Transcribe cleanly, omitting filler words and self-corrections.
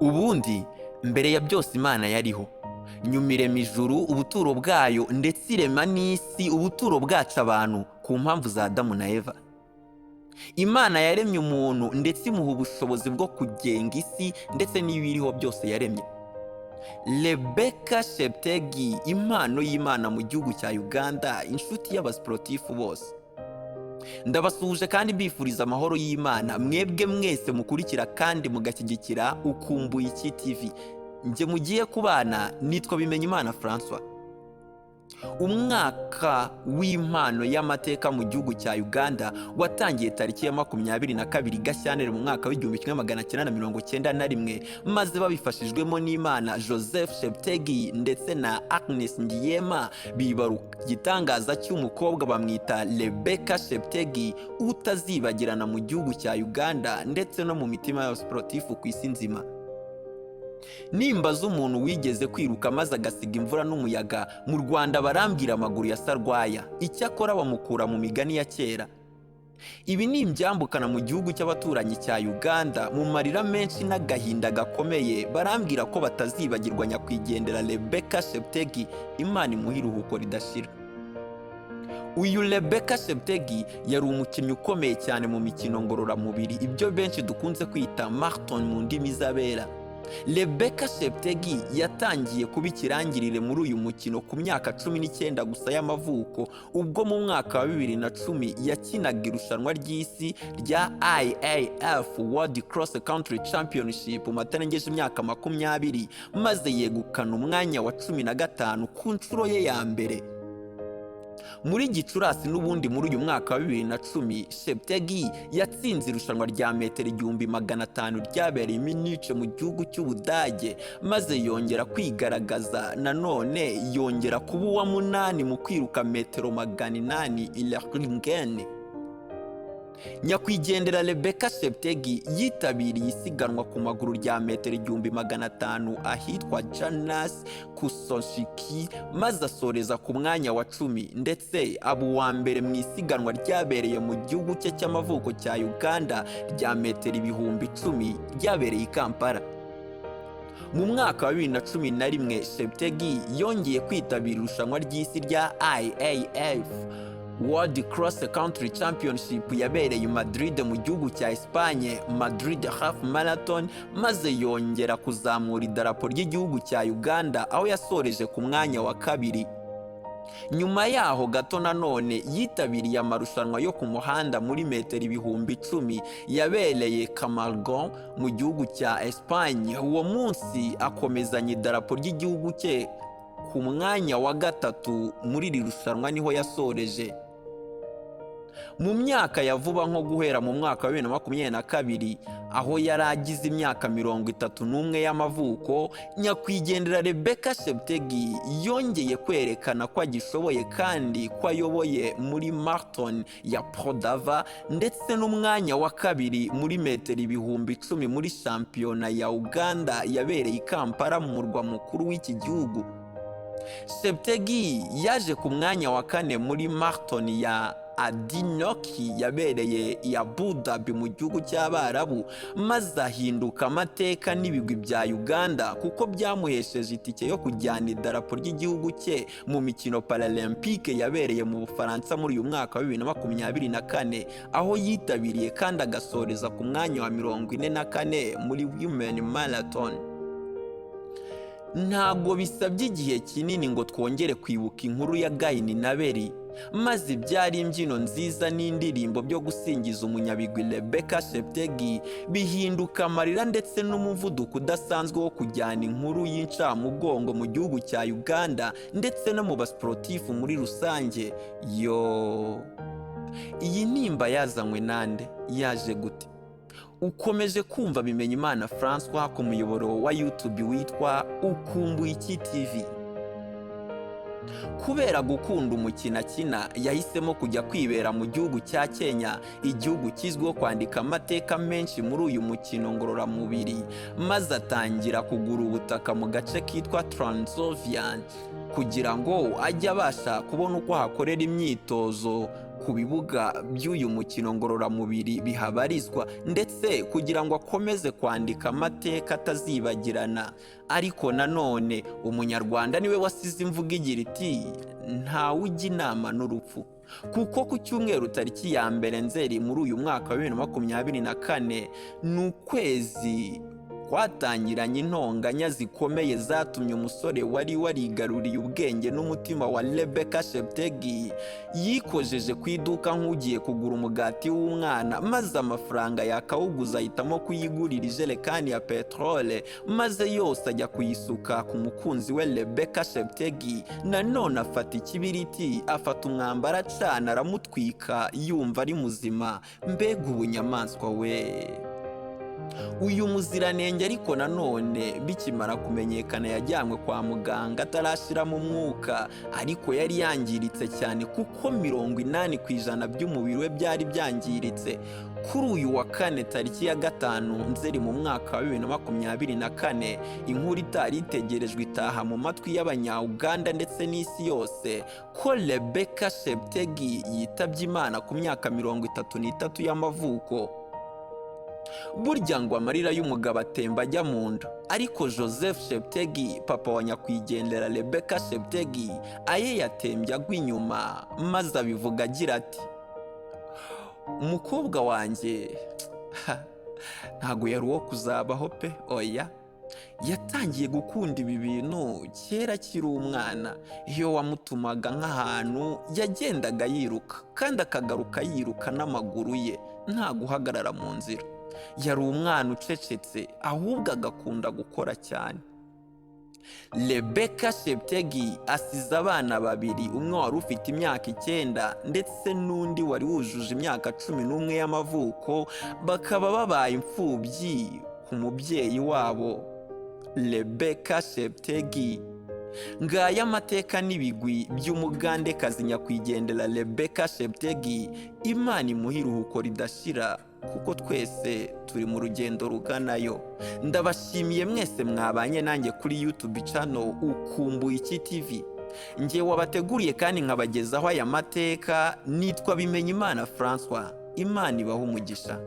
Ubundi mbere ya byose Imana yariho, nyuma irema ijuru ubuturo bwayo ndetse irema n'isi ubuturo bwacu abantu ku mpamvu za Adamu na Eva. Imana yaremye umuntu ndetse imuha ubushobozi bwo kugenga isi ndetse n'ibiriho byose yaremye. Rebecca Cheptegei, impano y'Imana mu gihugu cya Uganda, inshuti y'abasiporutifu bose. Ndabasuhuje kandi mbifuriza amahoro y'Imana mwebwe mwese mukurikira kandi mugashyigikira Ukumbuye iki TV. Nje mugiye kubana nitwa Bimenyimana François. Umwaka w'impano y'amateka mu gihugu cya Uganda watangiye tariki ya 22 Gashyantare mu mwaka w'1991, maze babifashijwemo n'Imana Joseph Cheptegei ndetse na Agnes Ngiyema bibaruka igitangaza cy'umukobwa bamwita Rebecca Cheptegei utazibagirana mu gihugu cya Uganda ndetse no mu mitima y'abasiporutifu ku isi nzima. Nimba z'umuntu wigeze kwiruka maze agasiga imvura n'umuyaga, mu Rwanda barambwira amaguru ya sarwaya, icyakora bamukura mu migani ya kera. Ibi ni imbyambukana mu gihugu cy'abaturanyi cya Uganda, mu marira menshi n'agahinda gakomeye barambwira ko batazibagirwa nyakwigendera Rebecca Cheptegei, Imana imuhe iruhuko ridashira. Uyu Rebecca Cheptegei yari umukinnyi ukomeye cyane mu mikino ngororamubiri, ibyo benshi dukunze kwita marathon mu ndimi z'abera. Rebecca Cheptegei yatangiye kuba ikirangirire muri uyu mukino ku myaka 19 gusa y'amavuko, ubwo mu mwaka wa 2010 yakinaga irushanwa ry'isi rya IAF World Cross Country Championship matarengeje imyaka 20, maze yegukana umwanya wa 15 ku nshuro ye ya mbere. Muri Gicurasi n'ubundi muri uyu mwaka wa 2010, Cheptegei yatsinze irushanwa rya metero 1500 ryabereye Munich mu gihugu cy'Ubudage, maze yongera kwigaragaza nanone, yongera kuba uwa 8 mu kwiruka metero 800 Ilerringen. Nyakwigendera Rebecca Cheptegei yitabiriye isiganwa ku maguru rya metero 1500 ahitwa Janas Kusonshiki, maze asoreza ku mwanya wa 10 ndetse aba uwa mbere mu isiganwa ryabereye mu gihugu cye cy'amavuko cya Uganda rya metero 10,000 ryabereye i Kampala. Mu mwaka wa 2011 Cheptegei yongeye kwitabira irushanwa ry'isi rya IAF World Cross Country Championship yabereye i Madrid mu gihugu cya Espagne, Madrid Half Marathon, maze yongera kuzamura idarapo ry'igihugu cya Uganda aho yasoreje ku mwanya wa 2. Nyuma yaho gato nanone yitabiriye amarushanwa yo ku muhanda muri metero 10,000 yabereye Camargon mu gihugu cya Espagne. Uwo munsi akomezanya idarapo ry'igihugu cye ku mwanya wa 3 muri iri rushanwa, niho yasoreje. Mu myaka ya vuba nko guhera mu mwaka wa 2022 aho yari agize imyaka 31 y'amavuko, nyakwigendera Rebecca Cheptegei yongeye kwerekana ko agishoboye kandi ko ayoboye muri marathon ya Prodava ndetse n'umwanya wa 2 muri metero 10,000 muri shampiyona ya Uganda yabereye i Kampala mu murwa mukuru w'iki gihugu. Cheptegei yaje ku mwanya wa 4 muri marathon ya Adinoki yabereye i Abu Dhabi mu gihugu cy'Abarabu, maze ahinduka amateka n'ibigwi bya Uganda kuko byamuhesheje itike yo kujyana idarapo ry'igihugu cye mu mikino Paralympique yabereye mu Bufaransa muri uyu mwaka wa 2024, aho yitabiriye kandi agasoreza ku mwanya wa 44 muri Women Marathon. Ntabwo bisabye igihe kinini ngo twongere kwibuka inkuru ya Gahini na Beri, maze byari imbyino nziza n'indirimbo byo gusingiza umunyabigwi Rebecca Cheptegei bihinduka amarira ndetse n'umuvuduko udasanzwe wo kujyana inkuru y'incamugongo mu gihugu cya Uganda ndetse no mu basiporutifu muri rusange. Iyi nimba yazanywe nande? Yaje gute? Ukomeje kumva Bimenyimana François ku muyoboro wa YouTube witwa Ukumbuye iki TV. Kubera gukunda umukino akina, yahisemo kujya kwibera mu gihugu cya Kenya, igihugu kizwiho kwandika amateka menshi muri uyu mukino ngororamubiri, maze atangira kugura ubutaka mu gace kitwa Transovian kugira ngo ajye abasha kubona uko hakorera imyitozo ku bibuga by'uyu mukino ngororamubiri bihabarizwa, ndetse kugira ngo akomeze kwandika amateka atazibagirana. Ariko nanone umunyarwanda niwe wasize imvugo igira iti ntawe ujya inama n'urupfu, kuko ku cyumweru tariki ya mbere Nzeri muri uyu mwaka wa 2024 ni ukwezi kwatangiranye intonganya zikomeye zatumye umusore wari warigaruriye ubwenge n'umutima wa Rebecca Cheptegei yikojeje ku iduka nk'ugiye kugura umugati w'umwana, maze amafaranga yakawuguza ahitamo kuyigurira ijerekani ya peterole, maze yose ajya kuyisuka ku mukunzi we Rebecca Cheptegei. Nanone afata ikibiriti, afata umwambaro acana aramutwika yumva ari muzima. Mbega ubunyamaswa we! Uyu muziranenge ariko nanone bikimara kumenyekana yajyanywe kwa muganga atarashiramo umwuka, ariko yari yangiritse cyane kuko 80% by'umubiri we byari byangiritse. Kuri uyu wa kane tariki ya 5 Nzeri mu mwaka wa 2024, inkuru itari itegerejwe itaha mu matwi y'Abanya-Uganda ndetse n'isi yose ko Rebecca Cheptegei yitabye Imana ku myaka 33 y'amavuko. Burya ngo amarira y'umugabo atemba ajya mu nda, ariko Joseph Cheptegei, papa wa nyakwigendera Rebecca Cheptegei, aye yatembye agwa inyuma, maze abivuga agira ati umukobwa wanjye ntago yari uwo kuzabaho pe, oya. Yatangiye gukunda ibi bintu kera akiri umwana. Iyo wamutumaga nk'ahantu yagendaga yiruka, kandi akagaruka yiruka n'amaguru ye nta guhagarara mu nzira. Yari umwana ucecetse, ahubwo agakunda gukora cyane. Rebecca Cheptegei asize abana babiri, umwe wari ufite imyaka 9 ndetse n'undi wari wujuje imyaka 11 y'amavuko, bakaba babaye imfubyi ku mubyeyi wabo Rebecca Cheptegei. Ngaya amateka n'ibigwi by'umugandekazi nyakwigendera Rebecca Cheptegei. Imana imuha iruhuko ridashira, kuko twese turi mu rugendo ruganayo. Ndabashimiye mwese mwabanye nanjye kuri YouTube channel Ukumbuye iki TV. Njye wabateguriye kandi nkabagezaho aya mateka, nitwa Bimenyimana François. Imana ibahe umugisha.